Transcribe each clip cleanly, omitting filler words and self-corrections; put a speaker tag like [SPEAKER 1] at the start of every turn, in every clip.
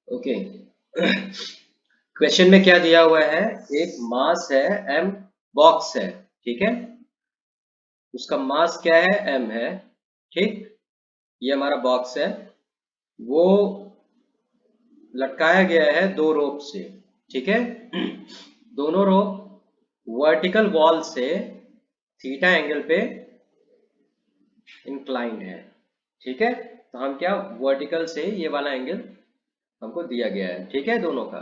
[SPEAKER 1] Okay. Question में क्या दिया हुआ है? एक मास है m, बॉक्स है, ठीक है। उसका मास क्या है? m है, ठीक। ये हमारा बॉक्स है, वो लटकाया गया है दो रोप से, ठीक है। दोनों रोप वर्टिकल वॉल से थीटा एंगल पे इंक्लाइंड है, ठीक है। तो हम क्या, वर्टिकल से ये वाला एंगल हमको दिया गया है, ठीक है, दोनों का।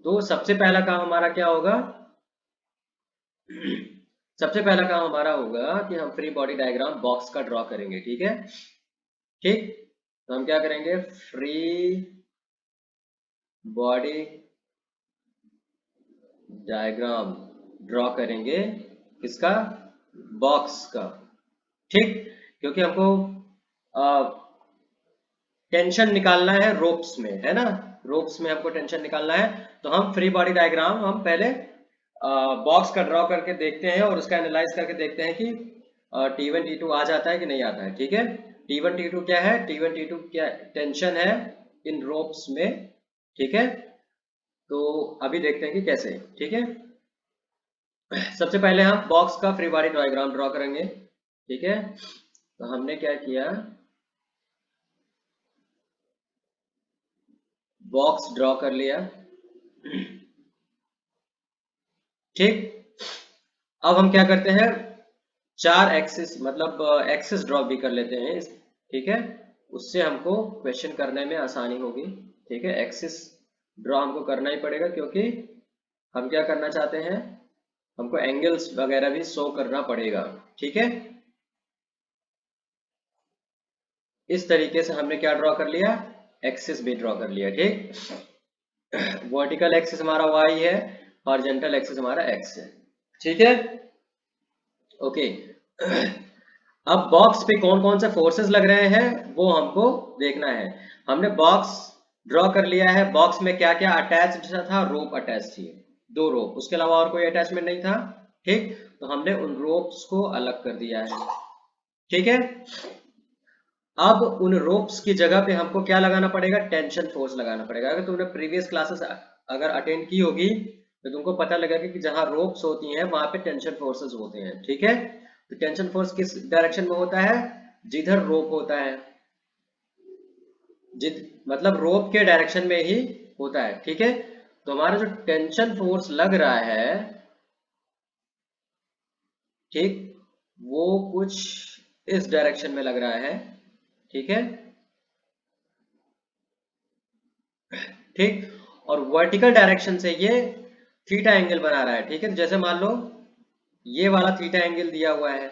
[SPEAKER 1] तो सबसे पहला काम हमारा क्या होगा? सबसे पहला काम हमारा होगा कि हम फ्री बॉडी डायग्राम बॉक्स का ड्रॉ करेंगे, ठीक है। ठीक, तो हम क्या करेंगे? फ्री बॉडी डायग्राम ड्रॉ करेंगे, किसका? बॉक्स का, ठीक। क्योंकि हमको टेंशन निकालना है रोप्स में, है ना। रोप्स में हमको टेंशन निकालना है। तो हम फ्री बॉडी डायग्राम हम पहले बॉक्स का ड्रॉ करके देखते हैं और उसका एनालाइज करके देखते हैं कि T1 T2 आ जाता है कि नहीं आता है, ठीक है। T1 T2 क्या है? T1 T2 क्या टेंशन है इन रोप्स में, ठीक है। तो अभी देखते हैं कि कैसे, ठीक है। सबसे पहले हम बॉक्स का फ्री बॉडी डायग्राम ड्रॉ करेंगे, ठीक है। तो हमने क्या किया, बॉक्स ड्रॉ कर लिया, ठीक। अब हम क्या करते हैं, चार एक्सिस मतलब एक्सिस ड्रॉ भी कर लेते हैं, ठीक है। उससे हमको क्वेश्चन करने में आसानी होगी, ठीक है। एक्सिस ड्रॉ हमको करना ही पड़ेगा क्योंकि हम क्या करना चाहते हैं, हमको एंगल्स वगैरह भी शो करना पड़ेगा, ठीक है। इस तरीके से हमने क्या ड्रॉ कर लिया, एक्सिस भी ड्रॉ कर लिया, ठीक। वर्टिकल एक्सिस हमारा y है, हॉरिजॉन्टल एक्सिस हमारा x है, ठीक है। ओके। अब बॉक्स पे कौन कौन से फोर्सेस लग रहे हैं वो हमको देखना है। हमने बॉक्स ड्रॉ कर लिया है, बॉक्स में क्या क्या अटैच्ड था? रोप अटैच थी, दो रोप, उसके अलावा और कोई अटैचमेंट नहीं था, ठीक। तो हमने उन रोप्स को अलग कर दिया है, ठीक है। अब उन रोप्स की जगह पे हमको क्या लगाना पड़ेगा? टेंशन फोर्स लगाना पड़ेगा। अगर तुमने प्रीवियस क्लासेस अगर अटेंड की होगी तो तुमको पता लगेगा कि जहां रोप्स होती हैं वहां पे टेंशन फोर्सेस होते हैं, ठीक है। तो टेंशन फोर्स किस डायरेक्शन में होता है? जिधर रोप होता है, जिध मतलब रोप के डायरेक्शन में ही होता है, ठीक है। तो हमारा जो टेंशन फोर्स लग रहा है, ठीक, वो कुछ इस डायरेक्शन में लग रहा है, ठीक है, ठीक। और वर्टिकल डायरेक्शन से ये थीटा एंगल बना रहा है, ठीक है। जैसे मान लो ये वाला थीटा एंगल दिया हुआ है,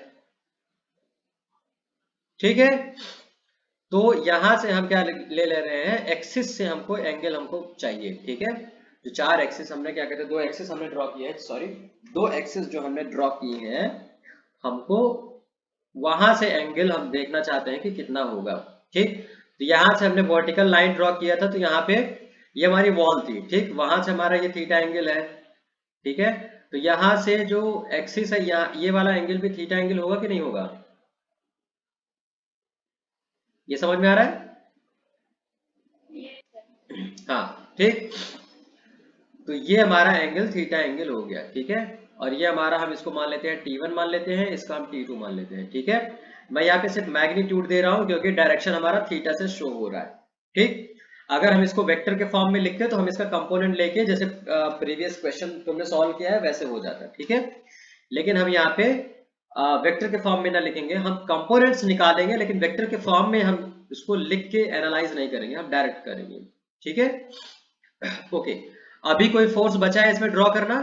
[SPEAKER 1] ठीक है। तो यहां से हम क्या ले रहे हैं, एक्सिस से हमको एंगल हमको चाहिए, ठीक है। जो चार एक्सिस हमने क्या कहते हैं, दो एक्सिस हमने ड्रॉ किए हैं, सॉरी, दो एक्सिस जो हमने ड्रॉ किए हैं, हमको वहां से एंगल हम देखना चाहते हैं कि कितना होगा, ठीक। तो यहां से हमने वर्टिकल लाइन ड्रॉ किया था, तो यहाँ पे ये हमारी वॉल थी, ठीक। वहां से हमारा ये थीटा एंगल है, ठीक है। तो यहां से जो एक्सिस है, यहाँ ये वाला एंगल भी थीटा एंगल होगा कि नहीं होगा? ये समझ में आ रहा है? हाँ, ठीक। तो ये हमारा एंगल थीटा एंगल हो गया, ठीक है। और ये हमारा, हम इसको मान लेते हैं T1 मान लेते हैं, इसका हम T2 मान लेते हैं, ठीक है। मैं यहाँ पे सिर्फ मैग्नीट्यूड दे रहा हूँ क्योंकि डायरेक्शन हमारा थीटा से शो हो रहा है, ठीक। अगर हम इसको वेक्टर के फॉर्म में लिखते तो हम इसका कंपोनेंट लेके, जैसे प्रीवियस क्वेश्चन तुमने सॉल्व किया है वैसे हो जाता है, ठीक है। लेकिन हम यहाँ पे वेक्टर के फॉर्म में ना लिखेंगे, हम कंपोनेंट्स निकालेंगे, लेकिन वेक्टर के फॉर्म में हम इसको लिख के एनालाइज नहीं करेंगे, हम डायरेक्ट करेंगे, ठीक है। ओके। अभी कोई फोर्स बचा है इसमें ड्रॉ करना?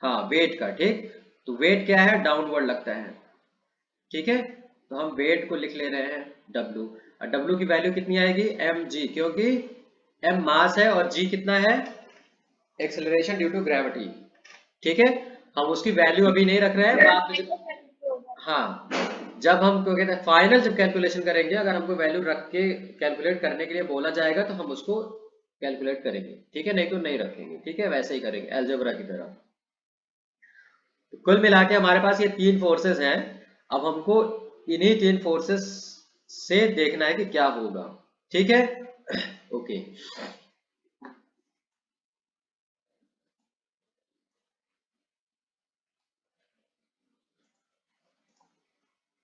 [SPEAKER 1] हाँ, वेट का, ठीक। तो वेट क्या है? डाउनवर्ड लगता है, ठीक है। तो हम वेट को लिख ले रहे हैं W, और W की वैल्यू कितनी आएगी? mg, क्योंकि m मास है और g कितना है? एक्सेलरेशन ड्यू टू ग्रेविटी, ठीक है। हम उसकी वैल्यू अभी नहीं रख रहे हैं, बाद में हाँ, जब हम क्या कहते हैं, फाइनल जब कैलकुलेशन करेंगे, अगर हमको वैल्यू रख के कैलकुलेट करने के लिए बोला जाएगा तो हम उसको कैलकुलेट करेंगे, ठीक है, नहीं तो नहीं रखेंगे, ठीक है। वैसे ही करेंगे अलजेब्रा की तरह। तो कुल मिला के हमारे पास ये तीन फोर्सेस हैं। अब हमको इन्हीं तीन फोर्सेस से देखना है कि क्या होगा। ठीक है, ओके।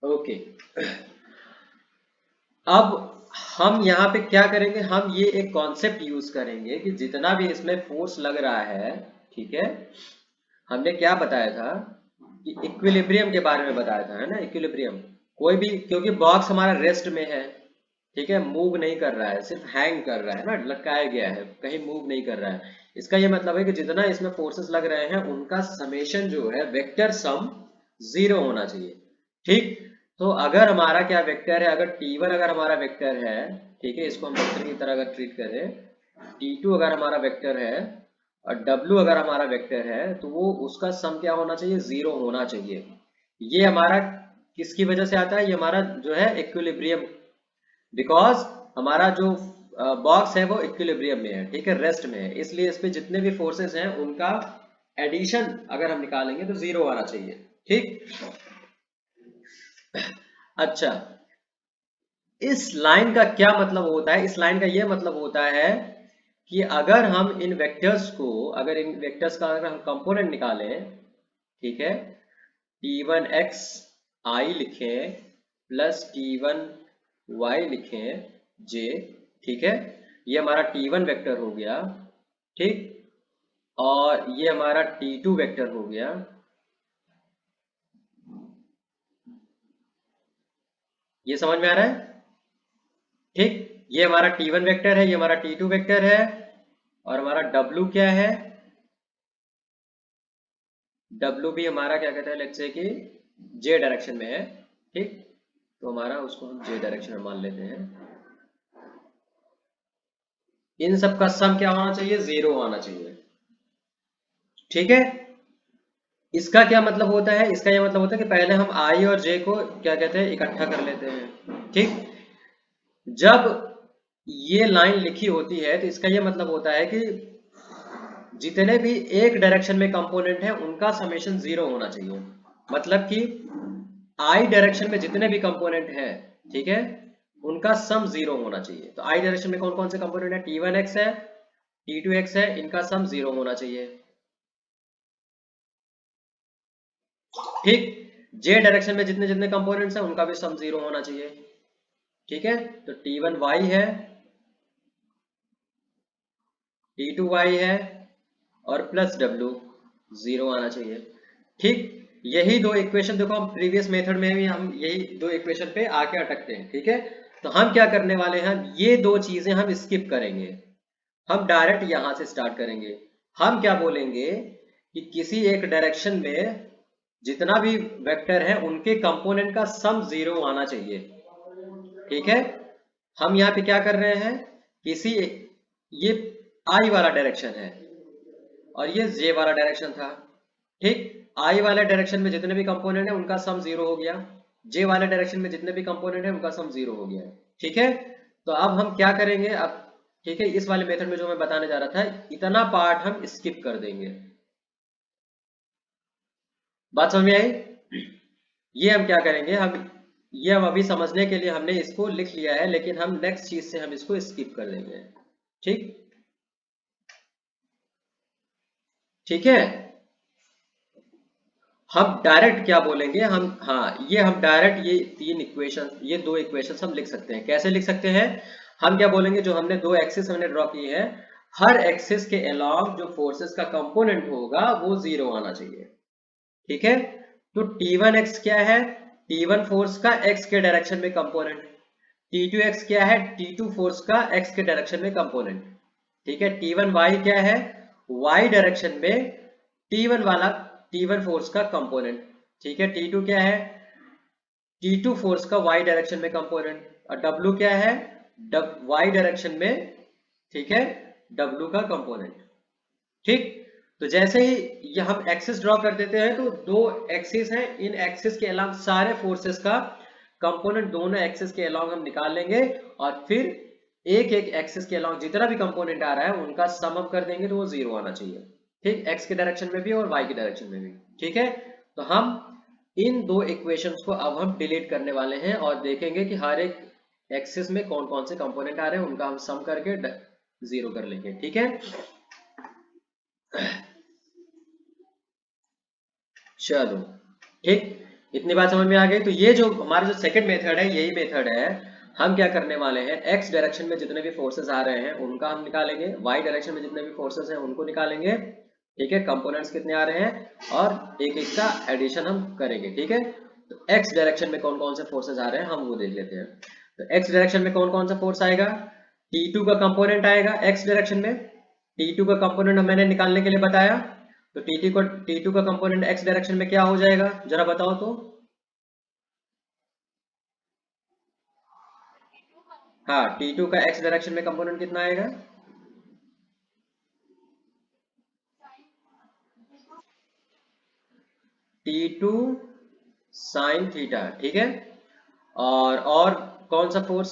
[SPEAKER 1] ओके, अब हम यहाँ पे क्या करेंगे, हम ये एक कॉन्सेप्ट यूज करेंगे कि जितना भी इसमें फोर्स लग रहा है, ठीक है, हमने क्या बताया था कि इक्विलिब्रियम के बारे में बताया था, है ना, इक्विलिब्रियम। कोई भी, क्योंकि बॉक्स हमारा रेस्ट में है, ठीक है, मूव नहीं कर रहा है, सिर्फ हैंग कर रहा है ना, लटकाया गया है, कहीं मूव नहीं कर रहा है। इसका ये मतलब है कि जितना इसमें फोर्सेस लग रहे हैं उनका समेशन जो है, वेक्टर सम 0 होना चाहिए। ठीक, तो अगर हमारा क्या वेक्टर है, अगर T1 अगर हमारा वेक्टर है, ठीक है, इसको हम वेक्टर की तरह अगर ट्रीट करें, T2 अगर हमारा वेक्टर है और W अगर हमारा वेक्टर है, तो वो उसका सम क्या होना चाहिए, 0 होना चाहिए। ये हमारा किसकी वजह से आता है, ये हमारा जो है इक्विलिब्रियम, बिकॉज हमारा जो बॉक्स है वो इक्विलिब्रियम में है, ठीक है, रेस्ट में है, इसलिए इस पे जितने भी फोर्सेस हैं उनका एडिशन अगर हम निकालेंगे तो 0 आना चाहिए। ठीक, अच्छा, इस लाइन का क्या मतलब होता है, इस लाइन का यह मतलब होता है कि अगर हम इन वेक्टर्स को, अगर इन वेक्टर्स का अगर हम कंपोनेंट निकालें, ठीक है, T1x i लिखें प्लस T1y लिखें j, ठीक है, ये हमारा T1 वेक्टर हो गया, ठीक, और ये हमारा T2 वेक्टर हो गया। ये समझ में आ रहा है? ठीक, ये हमारा T1 वेक्टर है, ये हमारा T2 वेक्टर है, और हमारा W क्या है, W भी हमारा क्या कहते हैं, लेट्स से कि J डायरेक्शन में है। ठीक, तो हमारा उसको हम J डायरेक्शन में मान लेते हैं। इन सब का सम क्या होना चाहिए, 0 आना चाहिए। ठीक है, इसका क्या मतलब होता है, इसका ये मतलब होता है कि पहले हम I और J को क्या कहते हैं, इकट्ठा कर लेते हैं। ठीक, जब ये लाइन लिखी होती है तो इसका ये मतलब होता है कि जितने भी एक डायरेक्शन में कंपोनेंट है उनका समेशन 0 होना चाहिए। मतलब कि आई डायरेक्शन में जितने भी कंपोनेंट है, ठीक है, उनका सम 0 होना चाहिए। तो आई डायरेक्शन में कौन कौन से कंपोनेंट है, T1x है, T2x है, इनका सम 0 होना चाहिए। ठीक, J डायरेक्शन में जितने जितने कंपोनेंट्स हैं उनका भी सम 0 होना चाहिए। ठीक है, तो T1y है, T2y है, और प्लस W 0 आना चाहिए। ठीक, यही दो इक्वेशन देखो, हम प्रीवियस मेथड में भी हम यही दो इक्वेशन पे आके अटकते हैं। ठीक है, तो हम क्या करने वाले हैं, ये दो चीजें हम स्किप करेंगे, हम डायरेक्ट यहां से स्टार्ट करेंगे। हम क्या बोलेंगे कि किसी एक डायरेक्शन में जितना भी वेक्टर है उनके कंपोनेंट का सम 0 आना चाहिए। ठीक है, हम यहाँ पे क्या कर रहे हैं, किसी, ये आई वाला डायरेक्शन है और ये जे वाला डायरेक्शन था। ठीक, आई वाले डायरेक्शन में जितने भी कंपोनेंट है उनका सम 0 हो गया, जे वाले डायरेक्शन में जितने भी कंपोनेंट है उनका सम 0 हो गया। ठीक है, तो अब हम क्या करेंगे अब, ठीक है, इस वाले मेथड में जो मैं बताने जा रहा था, इतना पार्ट हम स्किप कर देंगे। बात समझ में आई? ये हम क्या करेंगे, हम ये हम अभी समझने के लिए हमने इसको लिख लिया है, लेकिन हम नेक्स्ट चीज से हम इसको स्किप कर देंगे। ठीक, ठीक है, हम डायरेक्ट क्या बोलेंगे, हम, हाँ, ये हम डायरेक्ट ये तीन इक्वेशन, ये दो इक्वेशन हम लिख सकते हैं। कैसे लिख सकते हैं, हम क्या बोलेंगे, जो हमने दो एक्सिस हमने ड्रॉ की है, हर एक्सिस के अलोंग जो फोर्सेस का कंपोनेंट होगा वो 0 आना चाहिए। ठीक है, तो T1x क्या है, T1 फोर्स का x के डायरेक्शन में कंपोनेंट, T2x क्या है, T2 फोर्स का x के डायरेक्शन में कंपोनेंट। ठीक है, T1y क्या है, y डायरेक्शन में T1 वाला, T1 फोर्स का कंपोनेंट। ठीक है, T2 क्या है, T2 फोर्स का y डायरेक्शन में कंपोनेंट, और W क्या है, y डायरेक्शन में, ठीक है, W का कंपोनेंट। ठीक, तो जैसे ही ये हम एक्सिस ड्रॉ कर देते हैं तो दो एक्सिस हैं, इन एक्सिस के अलावा सारे फोर्सेस का कंपोनेंट दोनों एक्सिस के अलावा हम निकाल लेंगे, और फिर एक एक एक्सिस के अलावा जितना भी कंपोनेंट आ रहा है उनका सम अप कर देंगे तो वो 0 आना चाहिए। ठीक, एक्स के डायरेक्शन में भी और वाई के डायरेक्शन में भी। ठीक है, तो हम इन दो इक्वेशंस को अब हम डिलीट करने वाले हैं और देखेंगे कि हर एक एक्सिस में कौन कौन से कंपोनेंट आ रहे हैं उनका हम सम करके जीरो कर लेंगे, ठीक है। चलो ठीक, इतनी बात समझ में आ गई। तो ये जो हमारा जो सेकंड मेथड है, यही मेथड है। हम क्या करने वाले हैं, एक्स डायरेक्शन में जितने भी फोर्सेस आ रहे हैं उनका हम निकालेंगे, वाई डायरेक्शन में जितने भी फोर्सेस हैं उनको निकालेंगे, ठीक है। कंपोनेंट्स कितने आ रहे हैं और एक एक का एडिशन हम करेंगे, ठीक है। तो एक्स डायरेक्शन में कौन कौन से फोर्सेस आ रहे हैं हम वो देख लेते हैं। तो एक्स डायरेक्शन में कौन कौन सा फोर्स आएगा, T2 का कंपोनेंट आएगा एक्स डायरेक्शन में। T2 का कंपोनेंट मैंने निकालने के लिए बताया। तो T2 का कंपोनेंट एक्स डायरेक्शन में क्या हो जाएगा, जरा बताओ तो। हाँ, T2 का एक्स डायरेक्शन में कंपोनेंट कितना आएगा, T2 साइन थीटा, ठीक है। और कौन सा फोर्स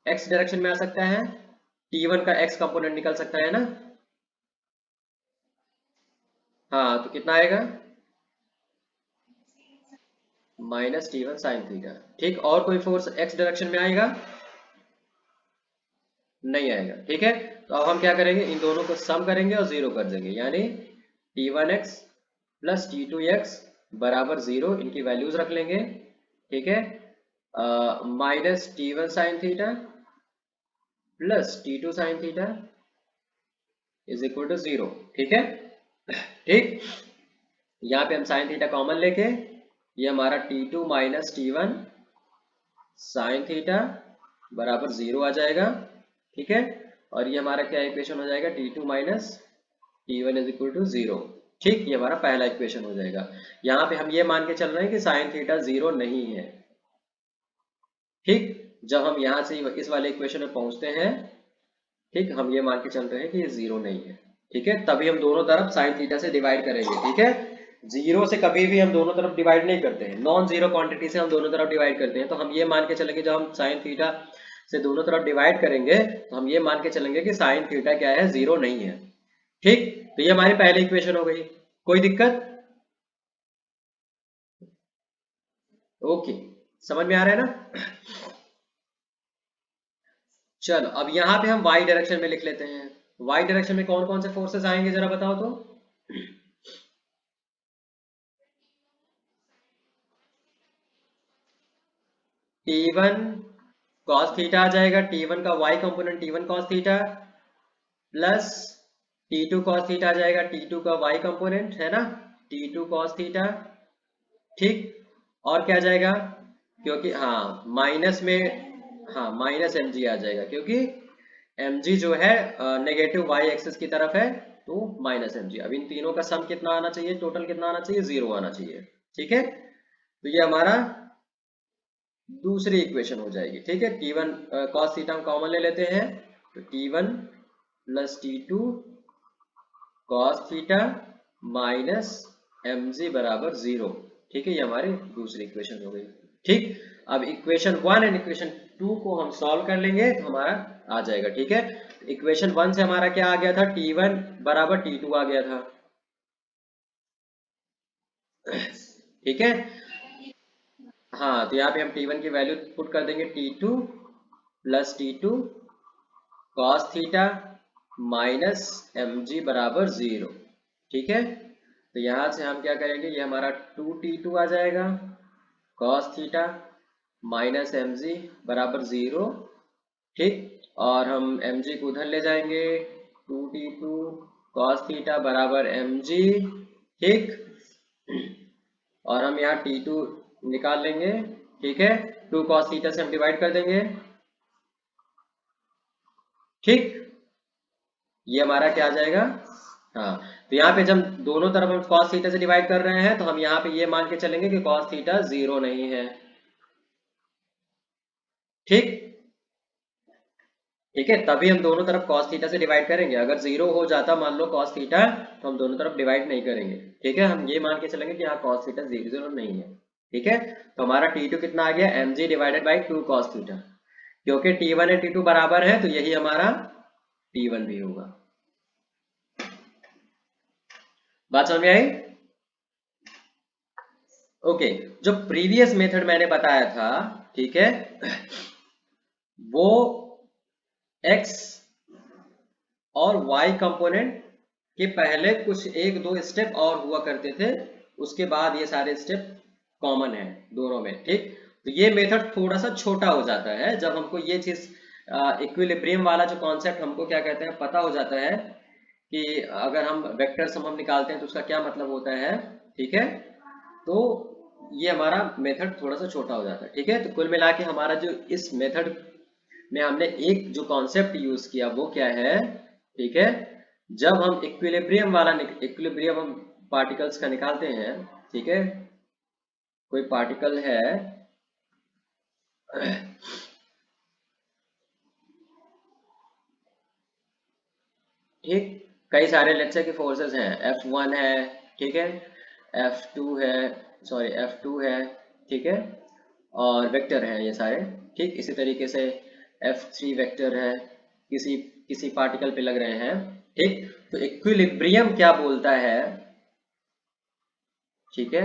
[SPEAKER 1] एक्स डायरेक्शन में आ सकता है, T1 का एक्स कंपोनेंट निकल सकता है ना। हाँ, तो कितना आएगा, -T1 साइन थीटा, ठीक। और कोई फोर्स एक्स डायरेक्शन में आएगा, नहीं आएगा, ठीक है। तो अब हम क्या करेंगे, इन दोनों को सम करेंगे और जीरो कर देंगे, यानी T1x प्लस T2x बराबर जीरो, इनकी वैल्यूज रख लेंगे, ठीक है। -T1 sine theta plus T2 sine theta is equal to zero, ठीक है। ठीक, यहाँ पे हम साइन थीटा कॉमन लेके ये हमारा T2 minus T1 sine theta बराबर जीरो आ जाएगा, ठीक है। और ये हमारा क्या इक्वेशन हो जाएगा, T2 minus T1 is equal to zero, ठीक। ये हमारा पहला इक्वेशन हो जाएगा। यहाँ पे हम ये मान के चल रहे हैं कि साइन थीटा जीरो नहीं है, ठीक। जब हम यहाँ से इस वाले इक्वेशन में पहुंचते हैं, ठीक, हम ये मान के चल रहे हैं कि ये जीरो नहीं है, ठीक है। तभी हम दोनों तरफ साइन थीटा से डिवाइड करेंगे, ठीक है। जीरो से कभी भी हम दोनों तरफ डिवाइड नहीं करते हैं, नॉन जीरो क्वांटिटी से हम दोनों तरफ डिवाइड करते हैं। तो हम ये मान के चलेंगे, जब हम साइन थीटा से दोनों तरफ डिवाइड करेंगे तो हम ये मान के चलेंगे कि साइन थीटा क्या है, जीरो नहीं है, ठीक। तो ये हमारी पहली इक्वेशन हो गई, कोई दिक्कत, ओके, समझ में आ रहा है ना। चलो अब यहाँ पे हम वाई डायरेक्शन में लिख लेते हैं। वाई डायरेक्शन में कौन कौन से फोर्सेस आएंगे जरा बताओ तो। T1 cos थीटा आ जाएगा, T1 का y component T1 cos theta plus T2 cos theta आ जाएगा, T2 का y कंपोनेंट है ना, T2 cos थीटा, ठीक। और क्या आ जाएगा, क्योंकि हाँ माइनस में, हाँ माइनस mg आ जाएगा, क्योंकि mg जो है नेगेटिव y एक्सिस की तरफ है, तो माइनस mg। अब इन तीनों का सम कितना आना चाहिए, टोटल कितना आना चाहिए, जीरो आना चाहिए, ठीक है। तो ये हमारा दूसरी इक्वेशन हो जाएगी, ठीक है। T1 cos थीटा हम कॉमन ले लेते हैं, तो T1 plus T2 cos theta minus mg बराबर जीरो, ठीक है। ये हमारी दूसरी इक्वेशन हो गई, ठीक। अब equation one and equation two को हम सॉल्व कर लेंगे तो हमारा आ जाएगा, ठीक है। इक्वेशन वन से हमारा क्या आ गया था, T1 बराबर T2 आ गया था, ठीक है। हाँ, तो यहाँ पे हम T1 की वैल्यू पुट कर देंगे, T2 plus T2 cos theta minus mg बराबर जीरो, ठीक है। तो यहाँ से हम क्या करेंगे, ये हमारा 2T2 आ जाएगा, cos थीटा माइनस mg बराबर जीरो, ठीक। और हम mg को उधर ले जाएंगे, 2T2 cos थीटा बराबर mg, ठीक। और हम यहाँ T2 निकाल लेंगे, ठीक है। 2 cos थीटा से हम डिवाइड कर देंगे, ठीक। ये हमारा क्या आ जाएगा, हाँ। तो यहाँ पे जब दोनों तरफ हम cos थीटा से डिवाइड कर रहे हैं तो हम यहाँ पे ये मान के चलेंगे कि cos थीटा जीरो नहीं है, ठीक। ठीक है, तभी हम दोनों तरफ cos थीटा से डिवाइड करेंगे। अगर जीरो हो जाता मान लो cos थीटा, तो हम दोनों तरफ डिवाइड नहीं करेंगे, ठीक है। हम ये मान के चलेंगे कि यहाँ cos थीटा जीरो नहीं है, ठीक है। तो हमारा T2 कितना आ गया, mg divided by 2 cos theta, क्योंकि T1 और T2 बराबर है तो यही हमारा T1 भी होगा। बात समझ में आई, ओके। जो प्रीवियस मेथड मैंने बताया था, ठीक है, वो x और y कंपोनेंट के पहले कुछ एक दो स्टेप और हुआ करते थे, उसके बाद ये सारे स्टेप कॉमन है दोनों में, ठीक। तो ये मेथड थोड़ा सा छोटा हो जाता है जब हमको ये चीज इक्विलिब्रियम वाला जो कॉन्सेप्ट हमको क्या कहते हैं पता हो जाता है कि अगर हम वेक्टर सम हम निकालते हैं तो उसका क्या मतलब होता है, ठीक है। तो ये हमारा मेथड थोड़ा सा छोटा हो जाता है, ठीक है। तो कुल मिला के हमारा जो इस मेथड में हमने एक जो कॉन्सेप्ट यूज किया वो क्या है, ठीक है। जब हम इक्विलिब्रियम हम पार्टिकल्स का निकालते हैं, ठीक है। कोई पार्टिकल है, ठीक, कई सारे लेट्स से कि फोर्सेस हैं, F1 है, ठीक है, F2 है, सॉरी F2 है, ठीक है, और वेक्टर है ये सारे, ठीक। इसी तरीके से F3 वेक्टर है, किसी किसी पार्टिकल पे लग रहे हैं, ठीक। तो इक्विलिब्रियम क्या बोलता है, ठीक है।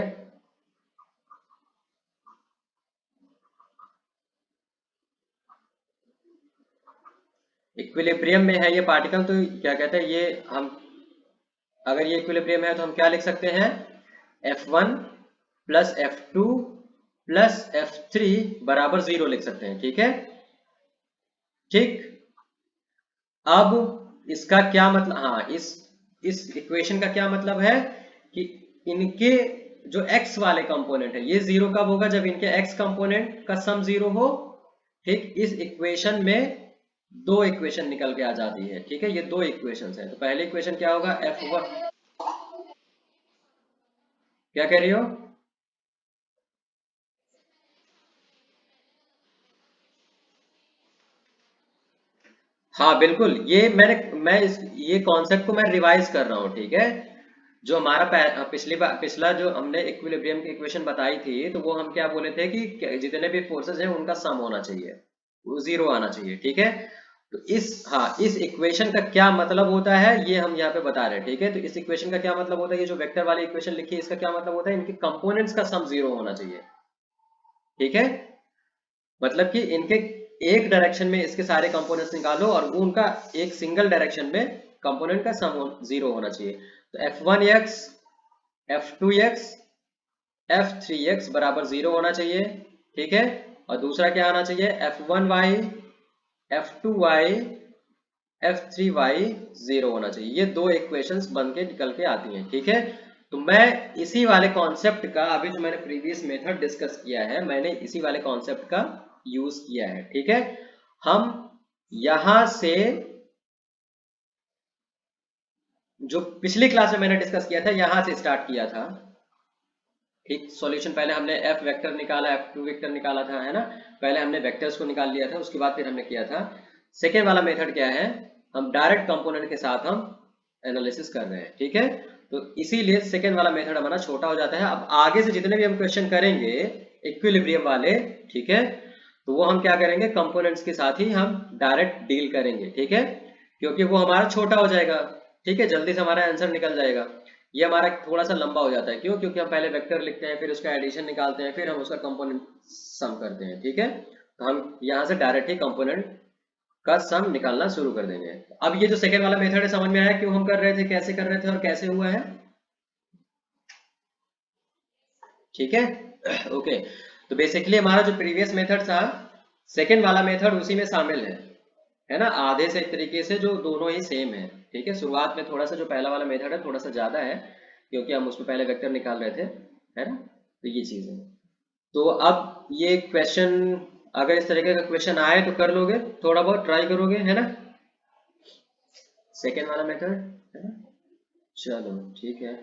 [SPEAKER 1] इक्विलिब्रियम में है ये पार्टिकल, तो क्या कहते हैं ये हम, अगर ये इक्विलिब्रियम है तो हम क्या लिख सकते हैं, F1 plus F2 plus F3 बराबर 0 लिख सकते हैं, ठीक है, ठीक। अब इसका क्या मतलब, हाँ, इस इक्वेशन का क्या मतलब है कि इनके जो x वाले कंपोनेंट है ये 0 कब होगा, जब इनके x कंपोनेंट का सम 0 हो, ठीक। इस इक्वेशन में दो इक्वेशन निकल के आ जाती है, ठीक है। ये दो इक्वेशंस है, तो पहले इक्वेशन क्या होगा, F1, क्या कह रही हो। हाँ बिल्कुल, मैं ये कॉन्सेप्ट को मैं रिवाइज कर रहा हूँ, ठीक है। जो हमारा पिछला जो हमने इक्विलिब्रियम की इक्वेशन बताई थी, तो वो हम क्या बोले थे कि जितने भी फोर्सेस हैं उनका सम होना चाहिए, वो 0 आना चाहिए, ठीक है। तो इस इक्वेशन का क्या मतलब होता है ये हम यहाँ पे बता रहे हैं, ठीक है। तो इस इक्वेशन का क्या मतलब होता है, ये जो वेक्टर वाली इक्वेशन लिखी है इसका क्या मतलब होता है, इनके कंपोनेंट्स का सम 0 होना चाहिए, ठीक है। मतलब कि इनके एक डायरेक्शन में इसके सारे कंपोनेंट्स निकालो और वो उनका एक सिंगल डायरेक्शन में कंपोनेंट का सम 0 होना चाहिए। तो F1x, F2x, F3x बराबर 0 होना चाहिए, ठीक है। और दूसरा क्या आना चाहिए, F1y, F2y, F3y 0 होना चाहिए। ये दो इक्वेशंस बन के निकल के आती हैं, ठीक है। तो मैं इसी वाले कॉन्सेप्ट का, अभी जो मैंने प्रीवियस मेथड डिस्कस किया है, मैंने इसी वाले कॉन्सेप्ट का यूज किया है, ठीक है। हम यहां से जो पिछली क्लास में मैंने डिस्कस किया था यहां से स्टार्ट किया था, ठीक। सॉल्यूशन पहले हमने F वेक्टर निकाला, F2 वेक्टर निकाला था, है ना। पहले हमने वेक्टर्स को निकाल लिया था, उसके बाद फिर हमने किया था सेकेंड वाला मेथड क्या है, हम डायरेक्ट कंपोनेंट के साथ हम एनालिसिस कर रहे हैं, ठीक है। तो इसीलिए सेकेंड वाला मेथड हमारा छोटा हो जाता है। अब आगे से जितने भी हम क्वेश्चन करेंगे इक्विलिब्रियम वाले, ठीक है, तो वो हम क्या करेंगे, कंपोनेंट्स के साथ ही हम डायरेक्ट डील करेंगे, ठीक है। क्योंकि वो हमारा छोटा हो जाएगा, ठीक है, जल्दी से हमारा आंसर निकल जाएगा। ये हमारा थोड़ा सा लंबा हो जाता है, क्यों, क्योंकि हम पहले वेक्टर लिखते हैं, फिर उसका एडिशन निकालते हैं, फिर हम उसका कंपोनेंट सम करते हैं, ठीक है। तो हम यहाँ से डायरेक्ट ही कंपोनेंट का सम निकालना शुरू कर देंगे। अब ये जो सेकेंड वाला मेथड है समझ में आया क्यों हम कर रहे थे, कैसे कर रहे थे और कैसे हुआ है, ठीक है। ओके, तो बेसिकली हमारा जो प्रीवियस मेथड था, सेकेंड वाला मेथड उसी में शामिल है ना, आधे से एक तरीके से जो दोनों ही सेम है, ठीक है। शुरुआत में थोड़ा सा जो पहला वाला मेथड है थोड़ा सा ज्यादा है, क्योंकि हम उसमें पहले वेक्टर निकाल रहे थे, है ना। तो ये चीज है। तो अब ये क्वेश्चन, अगर इस तरीके का क्वेश्चन आए तो कर लोगे, थोड़ा बहुत ट्राई करोगे, है ना, सेकेंड वाला मेथड, है ना। चलो ठीक है।